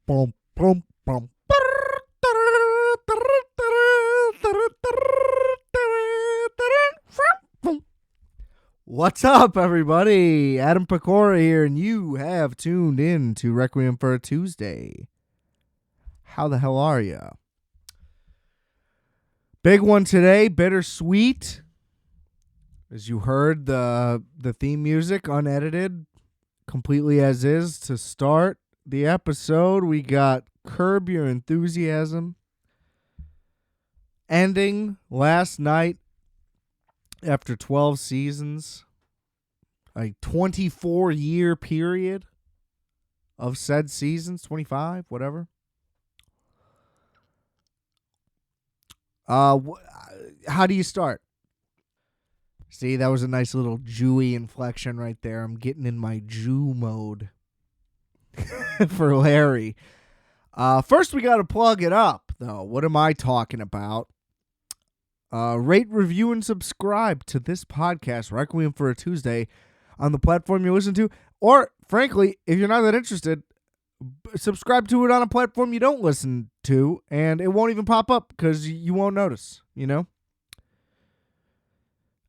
Boom, boom, boom. What's up, everybody? Adam Pecora here, and you have tuned in to Requiem for a Tuesday. How the hell are you? Big one today, bittersweet. As you heard, the theme music unedited, completely as is to start the episode. We got Curb Your Enthusiasm ending last night after 12 seasons, a 24-year period of said seasons, 25, whatever. How do you start? See, that was a nice little Jewy inflection right there. I'm getting in my Jew mode for Larry. First, we got to plug it up, though. What am I talking about? Rate, review, and subscribe to this podcast, Requiem for a Tuesday, on the platform you listen to. Or, frankly, if you're not that interested, subscribe to it on a platform you don't listen to, and it won't even pop up because you won't notice, you know?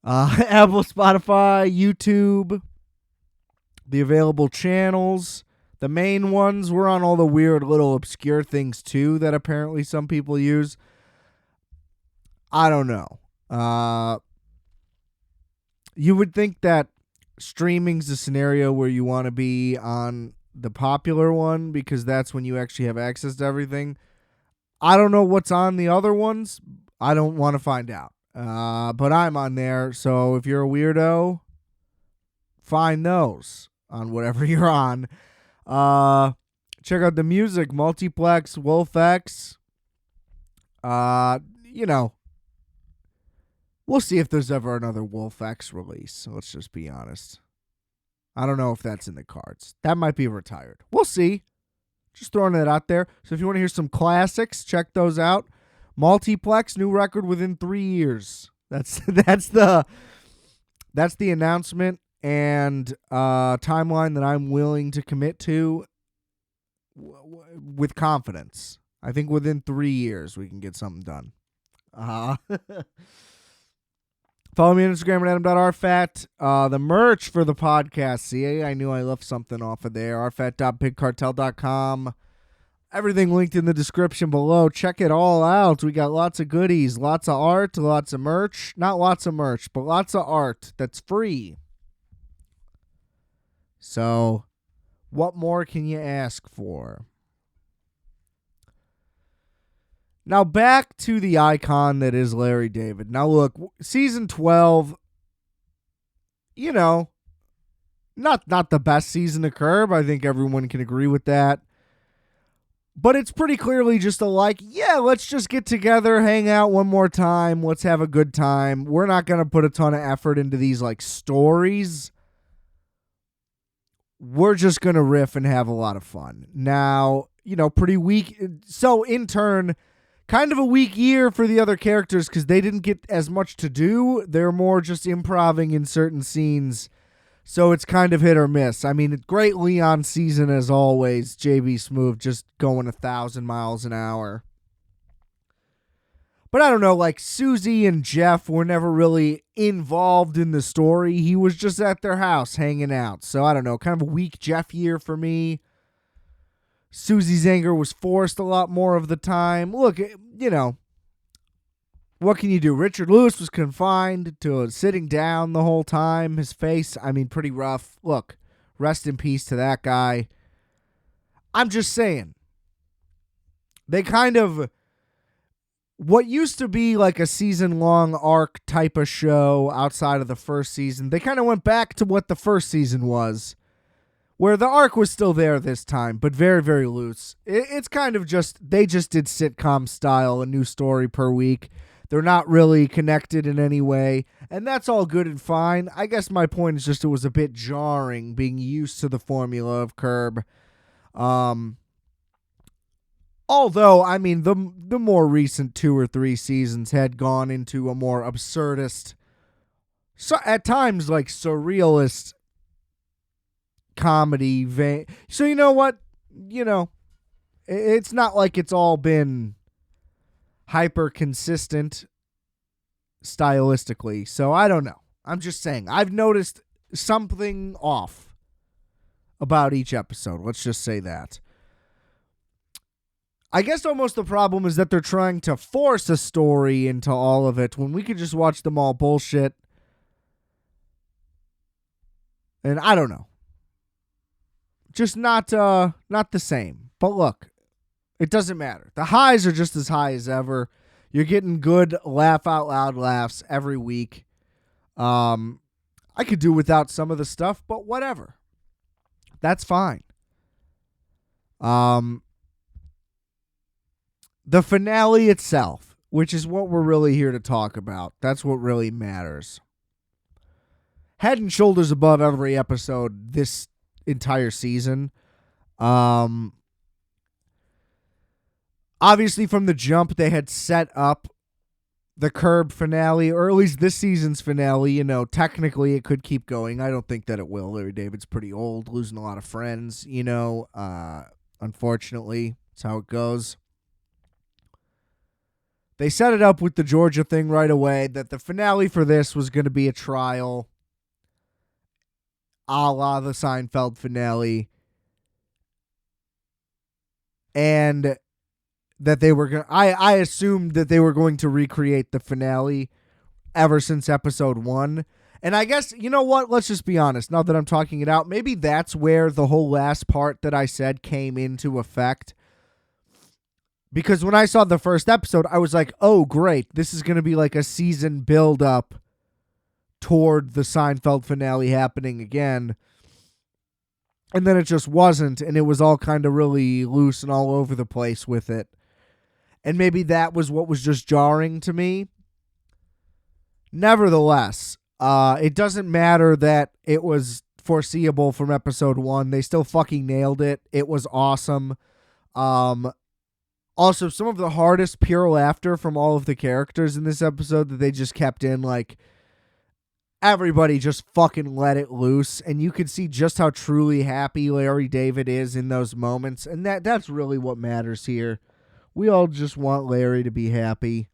Apple, Spotify, YouTube, the available channels. The main ones, we're on all the weird little obscure things, too, that apparently some people use. I don't know. You would think that streaming's a scenario where you want to be on the popular one because that's when you actually have access to everything. I don't know what's on the other ones. I don't want to find out. But I'm on there, so if you're a weirdo, find those on whatever you're on. Check out the music, Multiplex, WolfX. We'll see if there's ever another WolfX release. Let's just be honest. I don't know if that's in the cards. That might be retired. We'll see. Just throwing it out there. So if you want to hear some classics, check those out. Multiplex, new record within 3 years. That's the announcement and timeline that I'm willing to commit to with confidence. I think within 3 years we can get something done. Follow me on Instagram at adam.rfat. The merch for the podcast. See, I knew I left something off of there. rfat.bigcartel.com. Everything linked in the description below. Check it all out. We got lots of goodies, lots of art, lots of merch. Not lots of merch, but lots of art that's free. So, what more can you ask for? Now, back to the icon that is Larry David. Now, look, season 12, not the best season of Curb. I think everyone can agree with that. But it's pretty clearly just let's just get together, hang out one more time, let's have a good time. We're not going to put a ton of effort into these, stories. We're just going to riff and have a lot of fun. Now, pretty weak. So, in turn, kind of a weak year for the other characters because they didn't get as much to do. They're more just improvising in certain scenes. So it's kind of hit or miss. I mean, great Leon season as always. JB Smoove just going 1,000 miles an hour. But I don't know, Susie and Jeff were never really involved in the story. He was just at their house hanging out. So I don't know, kind of a weak Jeff year for me. Susie's anger was forced a lot more of the time. Look, what can you do? Richard Lewis was confined to sitting down the whole time. His face, pretty rough. Look, rest in peace to that guy. I'm just saying. They kind of, what used to be a season-long arc type of show outside of the first season, they kind of went back to what the first season was, where the arc was still there this time, but very, very loose. It's kind of they just did sitcom style, a new story per week. They're not really connected in any way, and that's all good and fine. I guess my point is just it was a bit jarring being used to the formula of Curb. Although, the more recent 2 or 3 seasons had gone into a more absurdist, so at times surrealist comedy vein. So you know what? It's not like it's all been hyper consistent stylistically. So I don't know. I'm just saying. I've noticed something off about each episode. Let's just say that. I guess almost the problem is that they're trying to force a story into all of it when we could just watch them all bullshit. And I don't know. Just not the same. But look, it doesn't matter. The highs are just as high as ever. You're getting good laugh out loud laughs every week. I could do without some of the stuff, but whatever. That's fine. The finale itself, which is what we're really here to talk about. That's what really matters. Head and shoulders above every episode this entire season. Obviously, from the jump, they had set up the Curb finale, or at least this season's finale. You know, technically it could keep going. I don't think that it will. Larry David's pretty old, losing a lot of friends, you know. Unfortunately, that's how it goes. They set it up with the Georgia thing right away, that the finale for this was going to be a trial, a la the Seinfeld finale, and that they were going. I assumed that they were going to recreate the finale ever since episode 1. And I guess, you know what? Let's just be honest. Now that I'm talking it out, maybe that's where the whole last part that I said came into effect. Because when I saw the first episode, I was like, oh, great. This is going to be like a season build-up toward the Seinfeld finale happening again. And then it just wasn't, and it was all kind of really loose and all over the place with it. And maybe that was what was just jarring to me. Nevertheless, it doesn't matter that it was foreseeable from episode 1. They still fucking nailed it. It was awesome. Also, some of the hardest pure laughter from all of the characters in this episode that they just kept in, like, everybody just fucking let it loose, and you could see just how truly happy Larry David is in those moments, and that's really what matters here. We all just want Larry to be happy.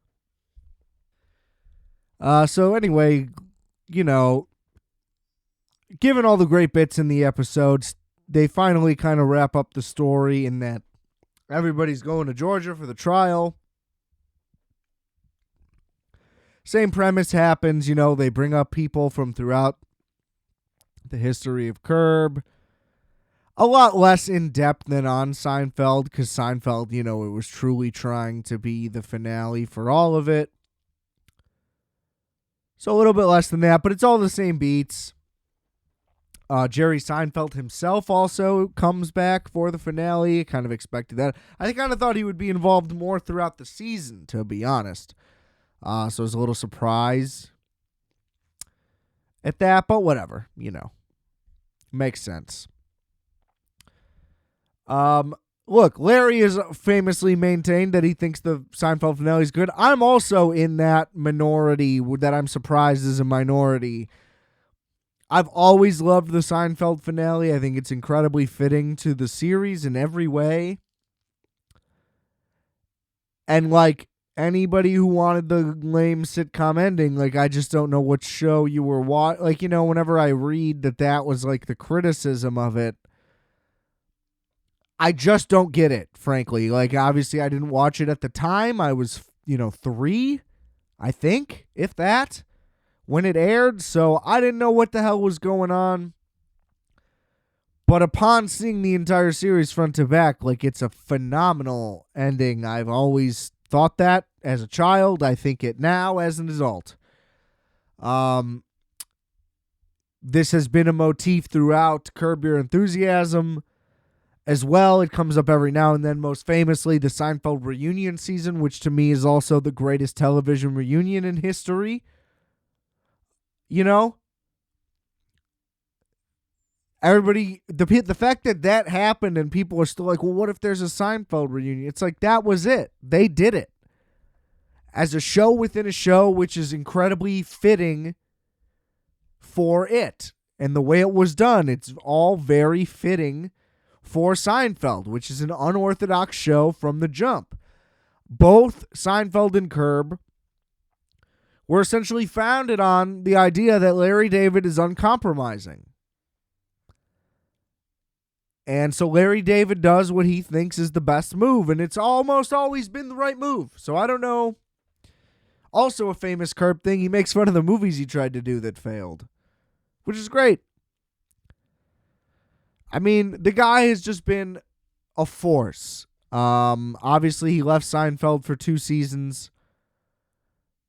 So anyway, you know, given all the great bits in the episodes, they finally kind of wrap up the story in that everybody's going to Georgia for the trial. Same premise happens, you know, they bring up people from throughout the history of Curb. A lot less in-depth than on Seinfeld, because Seinfeld, you know, it was truly trying to be the finale for all of it. So a little bit less than that, but it's all the same beats. Jerry Seinfeld himself also comes back for the finale. Kind of expected that. I kind of thought he would be involved more throughout the season, to be honest. So it was a little surprise at that, but whatever, you know. Makes sense. Look, Larry has famously maintained that he thinks the Seinfeld finale is good. I'm also in that minority that I'm surprised is a minority. I've always loved the Seinfeld finale. I think it's incredibly fitting to the series in every way. And like anybody who wanted the lame sitcom ending, like I just don't know what show you were watching. Like, you know, whenever I read that was like the criticism of it, I just don't get it, frankly. Like, obviously, I didn't watch it at the time. I was, 3, I think, if that, when it aired. So I didn't know what the hell was going on. But upon seeing the entire series front to back, like, it's a phenomenal ending. I've always thought that as a child. I think it now as an adult. This has been a motif throughout Curb Your Enthusiasm. As well, it comes up every now and then, most famously the Seinfeld reunion season, which to me is also the greatest television reunion in history. You know? Everybody, the fact that happened and people are still like, well, what if there's a Seinfeld reunion? It's like, that was it. They did it. As a show within a show, which is incredibly fitting for it. And the way it was done, it's all very fitting for Seinfeld, which is an unorthodox show from the jump. Both Seinfeld and Curb were essentially founded on the idea that Larry David is uncompromising. And so Larry David does what he thinks is the best move, and it's almost always been the right move. So I don't know. Also a famous Curb thing, he makes fun of the movies he tried to do that failed, which is great. I mean, the guy has just been a force. Obviously, he left Seinfeld for 2 seasons.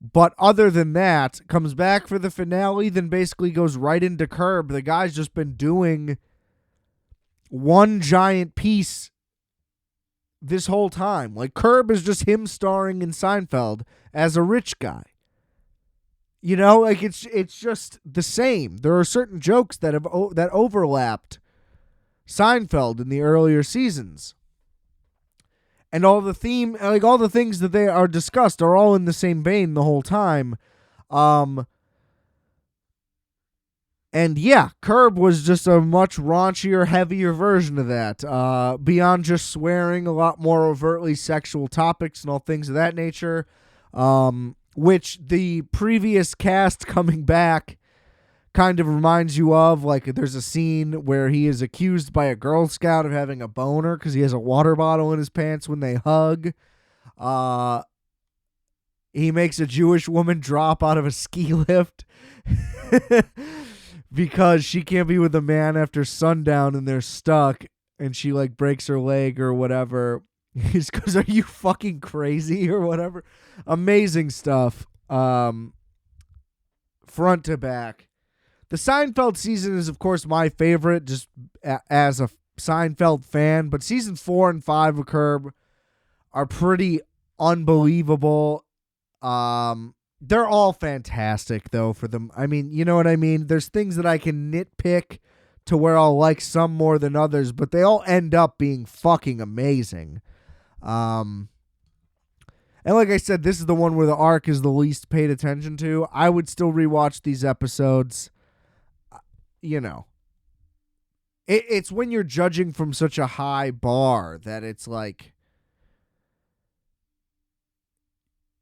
But other than that, comes back for the finale, then basically goes right into Curb. The guy's just been doing one giant piece this whole time. Like, Curb is just him starring in Seinfeld as a rich guy. You know, like it's just the same. There are certain jokes that overlapped Seinfeld in the earlier seasons. And all the things that they are discussed are all in the same vein the whole time. And yeah, Curb was just a much raunchier, heavier version of that. Beyond just swearing, a lot more overtly sexual topics and all things of that nature. Which the previous cast coming back kind of reminds you of. Like, there's a scene where he is accused by a Girl Scout of having a boner because he has a water bottle in his pants when they hug. He makes a Jewish woman drop out of a ski lift because she can't be with a man after sundown and they're stuck, and she like breaks her leg or whatever. He just goes, "Are you fucking crazy?" or whatever. Amazing stuff. Front to back. The Seinfeld season is, of course, my favorite, just as a Seinfeld fan. But season 4 and 5 of Curb are pretty unbelievable. They're all fantastic, though, for them. I mean, you know what I mean? There's things that I can nitpick to where I'll like some more than others, but they all end up being fucking amazing. And like I said, this is the one where the arc is the least paid attention to. I would still rewatch these episodes. You know, it's when you're judging from such a high bar that it's like,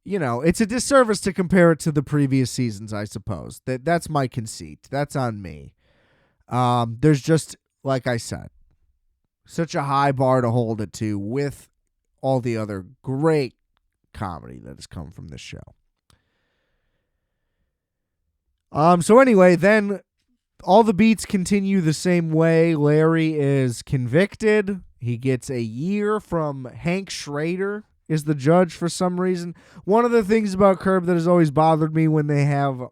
you know, it's a disservice to compare it to the previous seasons, I suppose. That's my conceit. That's on me. There's just, like I said, such a high bar to hold it to with all the other great comedy that has come from this show. So anyway, then all the beats continue the same way. Larry is convicted. He gets a year from Hank Schrader is the judge for some reason. One of the things about Curb that has always bothered me when they have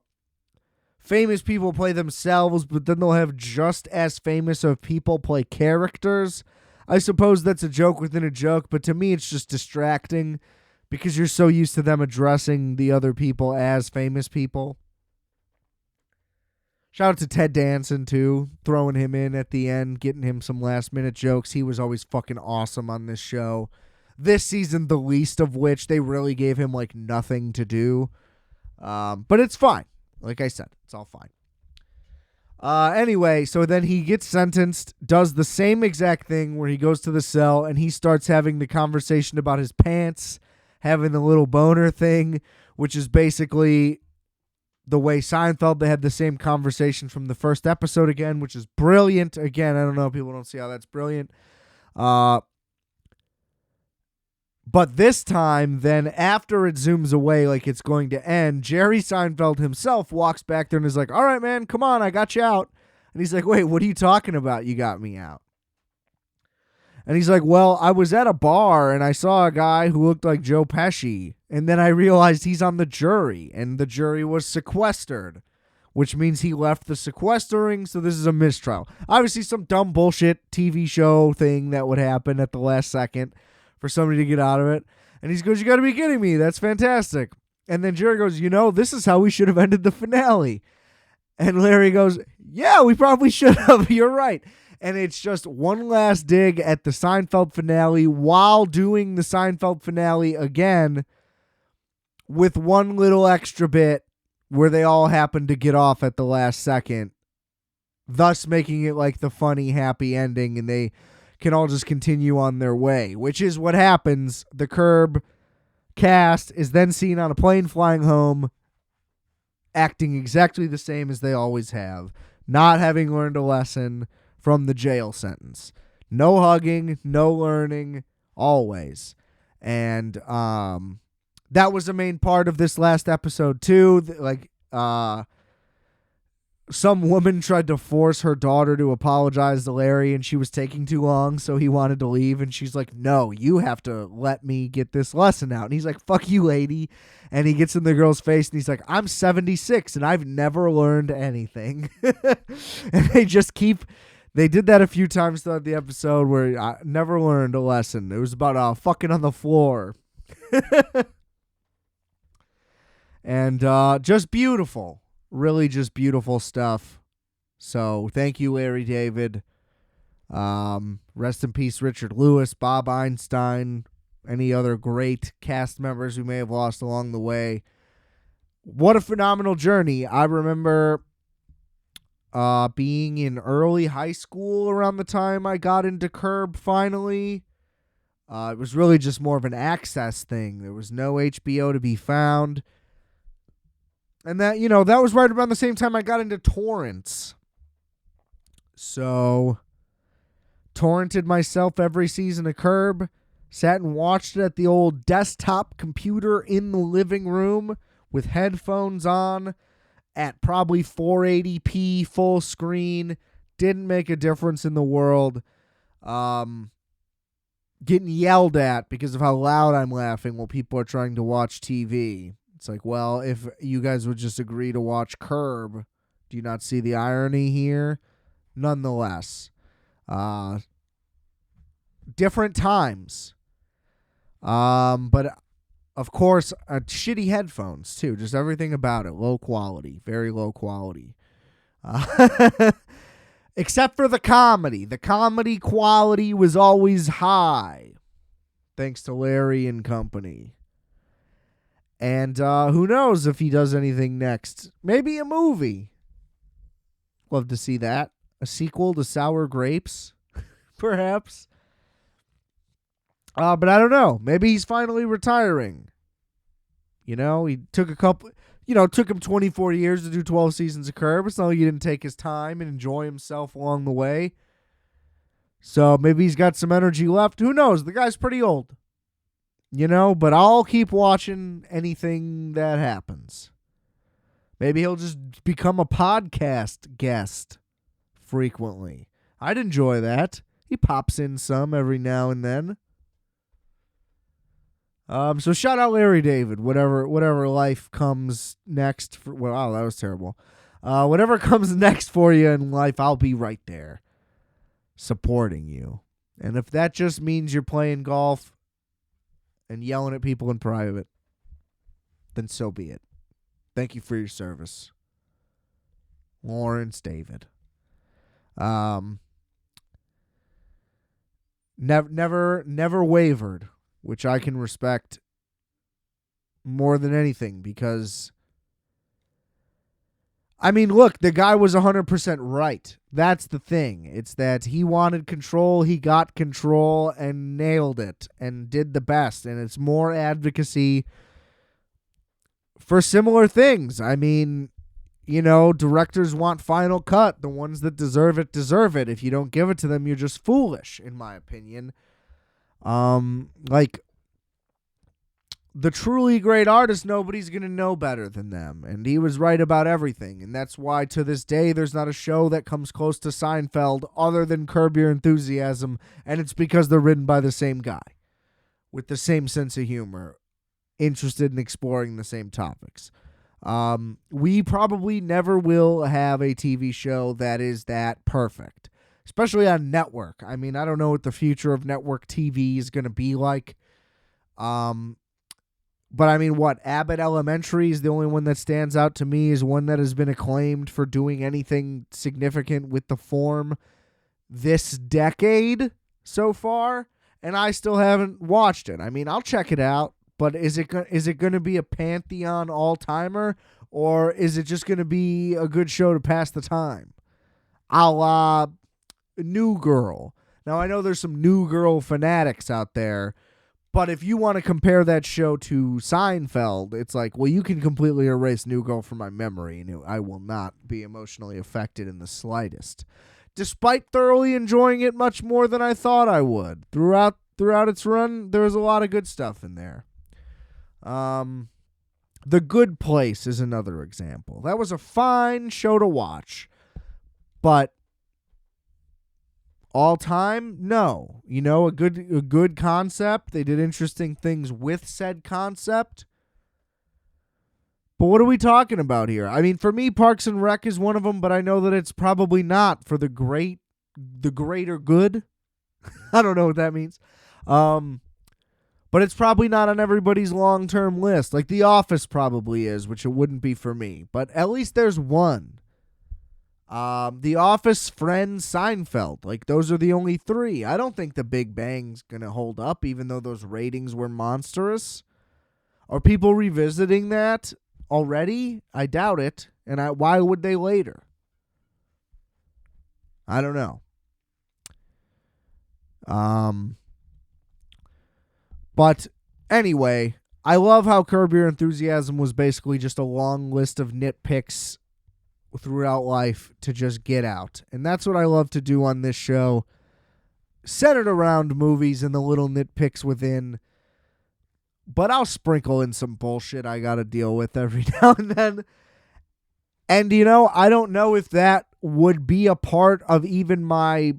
famous people play themselves, but then they'll have just as famous of people play characters. I suppose that's a joke within a joke, but to me it's just distracting because you're so used to them addressing the other people as famous people. Shout out to Ted Danson, too, throwing him in at the end, getting him some last-minute jokes. He was always fucking awesome on this show. This season, the least of which, they really gave him, like, nothing to do. But it's fine. Like I said, it's all fine. Anyway, so then he gets sentenced, does the same exact thing where he goes to the cell, and he starts having the conversation about his pants, having the little boner thing, which is basically the way Seinfeld, they had the same conversation from the first episode again, which is brilliant. Again, I don't know, people don't see how that's brilliant. But this time, then after it zooms away like it's going to end, Jerry Seinfeld himself walks back there and is like, "All right, man, come on, I got you out." And he's like, "Wait, what are you talking about? You got me out." And he's like, "Well, I was at a bar and I saw a guy who looked like Joe Pesci. And then I realized he's on the jury, and the jury was sequestered, which means he left the sequestering, so this is a mistrial." Obviously, some dumb bullshit TV show thing that would happen at the last second for somebody to get out of it. And he goes, "You got to be kidding me. That's fantastic." And then Jerry goes, "You know, this is how we should have ended the finale." And Larry goes, "Yeah, we probably should have. You're right." And it's just one last dig at the Seinfeld finale while doing the Seinfeld finale again with one little extra bit where they all happen to get off at the last second, thus making it like the funny, happy ending. And they can all just continue on their way, which is what happens. The Curb cast is then seen on a plane flying home, acting exactly the same as they always have, not having learned a lesson from the jail sentence. No hugging, no learning, always. And that was a main part of this last episode too. Like, some woman tried to force her daughter to apologize to Larry, and she was taking too long, so he wanted to leave. And she's like, no, you have to let me get this lesson out. And he's like, fuck you, lady. And he gets in the girl's face, and he's like, I'm 76, and I've never learned anything. And they did that a few times throughout the episode where I never learned a lesson. It was about fucking on the floor. And just beautiful. Really just beautiful stuff. So thank you, Larry David. Rest in peace, Richard Lewis, Bob Einstein, any other great cast members we may have lost along the way. What a phenomenal journey. I remember being in early high school around the time I got into Curb finally. It was really just more of an access thing. There was no HBO to be found. And that, that was right around the same time I got into torrents. So, torrented myself every season of Curb. Sat and watched it at the old desktop computer in the living room with headphones on at probably 480p full screen. Didn't make a difference in the world. Getting yelled at because of how loud I'm laughing while people are trying to watch TV. It's like, well, if you guys would just agree to watch Curb, do you not see the irony here? Nonetheless, different times. But of course, shitty headphones too. Just everything about it, low quality, very low quality. Except for the comedy. The comedy quality was always high, thanks to Larry and company. And who knows if he does anything next. Maybe a movie. Love to see that. A sequel to Sour Grapes, perhaps. But I don't know. Maybe he's finally retiring. He took took him 24 years to do 12 seasons of Curb. It's not like he didn't take his time and enjoy himself along the way. So maybe he's got some energy left. Who knows? The guy's pretty old. But I'll keep watching anything that happens. Maybe he'll just become a podcast guest frequently. I'd enjoy that. He pops in some every now and then. So shout out Larry David. Whatever life comes next. Wow, that was terrible. Whatever comes next for you in life, I'll be right there, supporting you. And if that just means you're playing golf and yelling at people in private, then so be it. Thank you for your service, Lawrence David. Never wavered, which I can respect more than anything, because look, the guy was 100% right. That's the thing. It's that he wanted control, he got control, and nailed it, and did the best. And it's more advocacy for similar things. Directors want final cut. The ones that deserve it, deserve it. If you don't give it to them, you're just foolish, in my opinion. The truly great artists, nobody's going to know better than them. And he was right about everything. And that's why to this day, there's not a show that comes close to Seinfeld other than Curb Your Enthusiasm. And it's because they're written by the same guy with the same sense of humor, interested in exploring the same topics. We probably never will have a TV show that is that perfect, especially on network. I don't know what the future of network TV is going to be like. But what, Abbott Elementary is the only one that stands out to me as one that has been acclaimed for doing anything significant with the form this decade so far, and I still haven't watched it. I'll check it out, but is it going to be a Pantheon all-timer, or is it just going to be a good show to pass the time? A la New Girl. Now, I know there's some New Girl fanatics out there, but if you want to compare that show to Seinfeld, it's like, well, you can completely erase New Girl from my memory, and I will not be emotionally affected in the slightest, despite thoroughly enjoying it much more than I thought I would. Throughout its run, there was a lot of good stuff in there. The Good Place is another example. That was a fine show to watch, but all time, no. You know, a good concept. They did interesting things with said concept. But what are we talking about here? I mean, for me, Parks and Rec is one of them, but I know that it's probably not for the greater good. I don't know what that means. But it's probably not on everybody's long-term list. Like The Office probably is, which it wouldn't be for me. But at least there's one. The Office, Friends, Seinfeld. Like, those are the only three. I don't think The Big Bang's going to hold up, even though those ratings were monstrous. Are people revisiting that already? I doubt it. And why would they later? I don't know. But anyway, I love how Curb Your Enthusiasm was basically just a long list of nitpicks throughout life to just get out. And that's what I love to do on this show. Centered around movies and the little nitpicks within. But I'll sprinkle in some bullshit I got to deal with every now and then. And, you know, I don't know if that would be a part of even my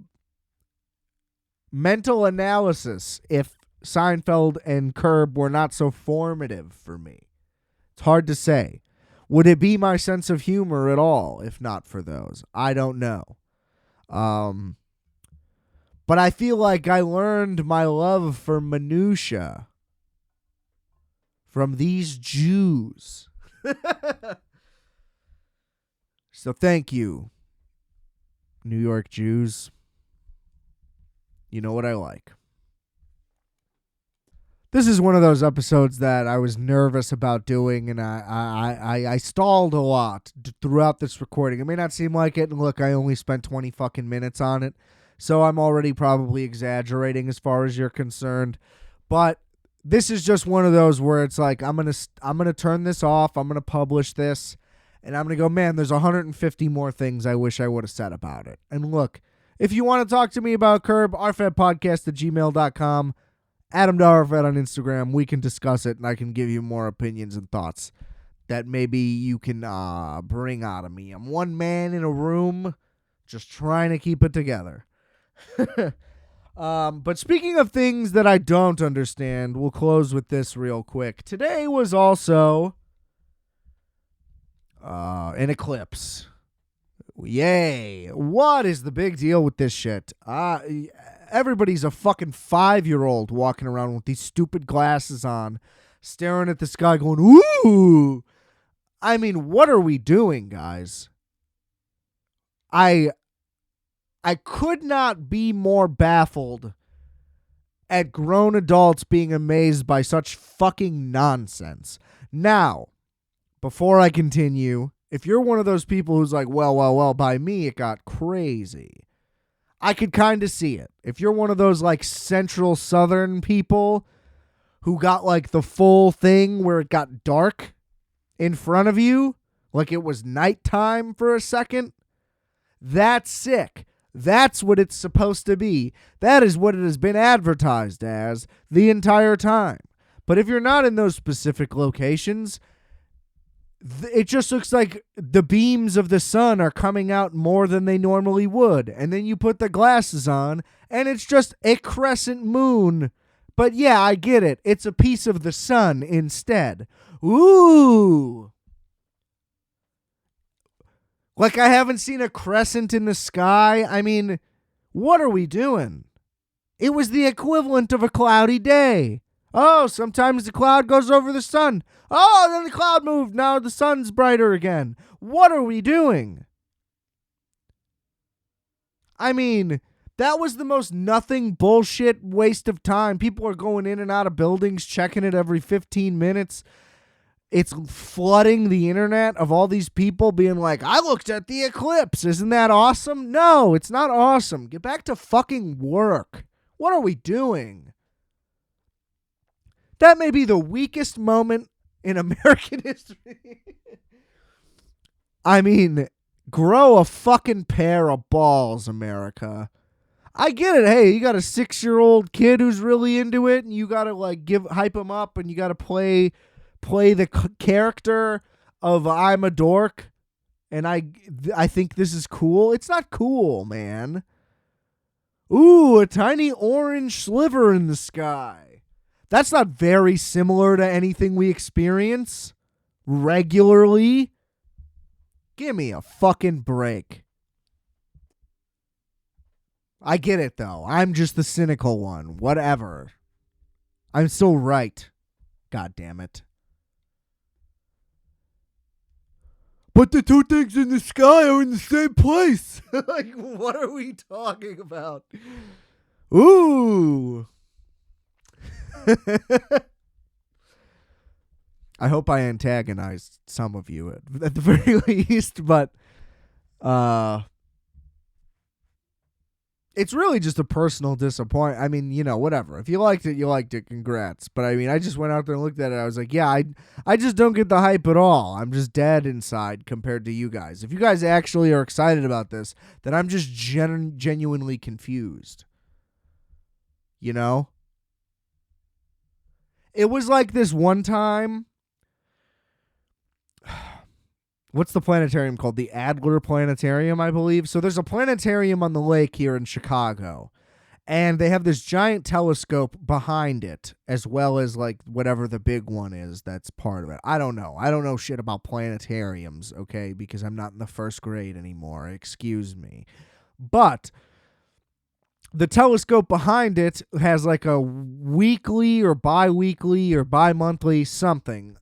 mental analysis if Seinfeld and Curb were not so formative for me. It's hard to say. Would it be my sense of humor at all if not for those? I don't know. But I feel like I learned my love for minutia from these Jews. So thank you, New York Jews. You know what I like. This is one of those episodes that I was nervous about doing, and I stalled a lot throughout this recording. It may not seem like it, and look, I only spent 20 fucking minutes on it, so I'm already probably exaggerating as far as you're concerned. But this is just one of those where it's like, I'm gonna turn this off, I'm gonna publish this, and I'm gonna go, man, there's 150 more things I wish I would have said about it. And look, if you want to talk to me about Curb, rfatpodcast@gmail.com. Adam.RFAT on Instagram. We can discuss it, and I can give you more opinions and thoughts that maybe you can bring out of me. I'm one man in a room just trying to keep it together. But speaking of things that I don't understand, we'll close with this real quick. Today was also an eclipse. Yay. What is the big deal with this shit? Everybody's a fucking 5-year-old walking around with these stupid glasses on, staring at the sky going, ooh. I mean, what are we doing, guys? I could not be more baffled at grown adults being amazed by such fucking nonsense. Now, before I continue, if you're one of those people who's like, well, by me it got crazy, I could kind of see it. If you're one of those like central southern people who got like the full thing where it got dark in front of you, like it was nighttime for a second, that's sick. That's what it's supposed to be. That is what it has been advertised as the entire time. But if you're not in those specific locations, it just looks like the beams of the sun are coming out more than they normally would. And then you put the glasses on, and it's just a crescent moon. But yeah, I get it. It's a piece of the sun instead. Ooh. Like I haven't seen a crescent in the sky. I mean, what are we doing? It was the equivalent of a cloudy day. Oh, sometimes the cloud goes over the sun. Oh, then the cloud moved. Now the sun's brighter again. What are we doing? I mean, that was the most nothing bullshit waste of time. People are going in and out of buildings, checking it every 15 minutes. it's flooding the internet of all these people being like, I looked at the eclipse. Isn't that awesome? No, it's not awesome. Get back to fucking work. What are we doing? That may be the weakest moment in American history. I mean, grow a fucking pair of balls, America. I get it. Hey, you got a 6-year-old kid who's really into it, and you gotta like hype him up, and you gotta play the character of I'm a dork, and I think this is cool. It's not cool, man. Ooh, a tiny orange sliver in the sky. That's not very similar to anything we experience regularly. Give me a fucking break. I get it, though. I'm just the cynical one. Whatever. I'm still right. God damn it. But the two things in the sky are in the same place. Like, what are we talking about? Ooh. I hope I antagonized some of you at the very least, but it's really just a personal disappointment. I mean, whatever. If you liked it, you liked it. Congrats. But I mean, I just went out there and looked at it. I was like, yeah, I just don't get the hype at all. I'm just dead inside compared to you guys. If you guys actually are excited about this, then I'm just genuinely confused. You know? It was like this one time. What's the planetarium called? The Adler Planetarium, I believe. So there's a planetarium on the lake here in Chicago. And they have this giant telescope behind it, as well as like whatever the big one is that's part of it. I don't know. I don't know shit about planetariums, okay? Because I'm not in the first grade anymore. Excuse me. But the telescope behind it has like a weekly or bi-weekly or bi-monthly something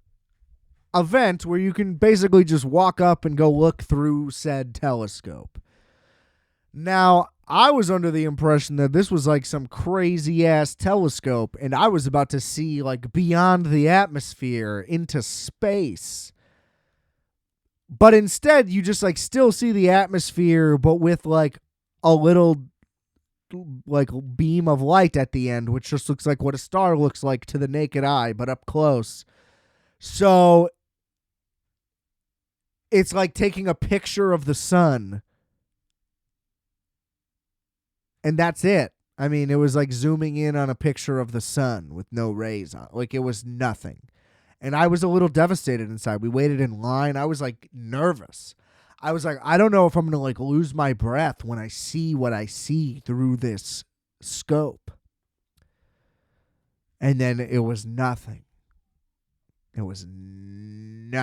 event where you can basically just walk up and go look through said telescope. Now, I was under the impression that this was like some crazy ass telescope and I was about to see like beyond the atmosphere into space. But instead, you just like still see the atmosphere, but with like a little like beam of light at the end, which just looks like what a star looks like to the naked eye, but up close. So it's like taking a picture of the sun. And that's it. I mean, it was like zooming in on a picture of the sun with no rays on it. Like it was nothing. And I was a little devastated inside. We waited in line. I was like nervous. I was like, I don't know if I'm going to like lose my breath when I see what I see through this scope. And then it was nothing. It was nothing.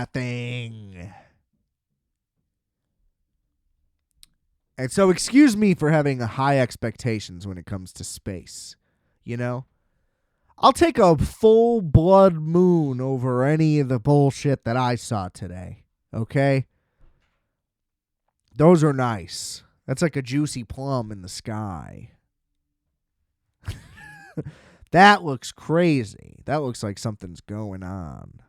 And so excuse me for having high expectations when it comes to space. You know? I'll take a full blood moon over any of the bullshit that I saw today. Okay? Those are nice. That's like a juicy plum in the sky. That looks crazy. That looks like something's going on.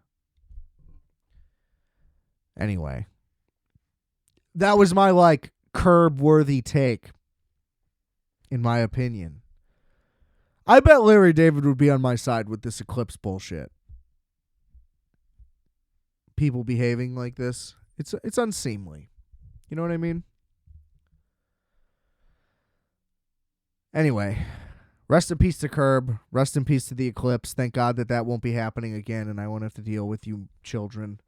Anyway. That was my like curb-worthy take, in my opinion. I bet Larry David would be on my side with this eclipse bullshit. People behaving like this. It's unseemly. You know what I mean? Anyway, rest in peace to Curb. Rest in peace to the eclipse. Thank God that won't be happening again and I won't have to deal with you children.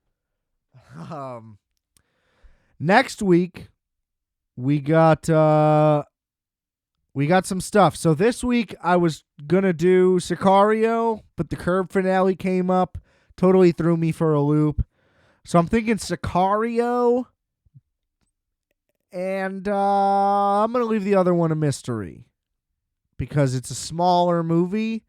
Next week, we got some stuff. So this week I was gonna do Sicario, but the Curb finale came up, totally threw me for a loop. So I'm thinking Sicario, and I'm gonna leave the other one a mystery because it's a smaller movie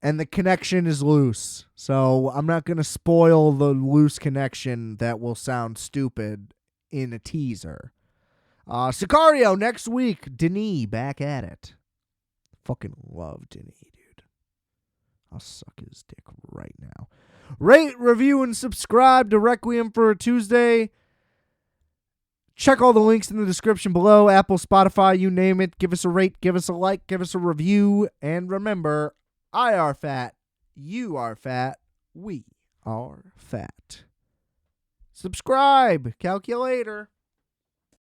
and the connection is loose. So I'm not gonna spoil the loose connection that will sound stupid in a teaser. Sicario next week. Denis back at it. Fucking love Denis, dude. I'll suck his dick right now. Rate, review, and subscribe to Requiem for a Tuesday. Check all the links in the description below. Apple, Spotify, you name it. Give us a rate, give us a like, give us a review. And remember, I are fat, you are fat, we are fat. Subscribe. Calculator.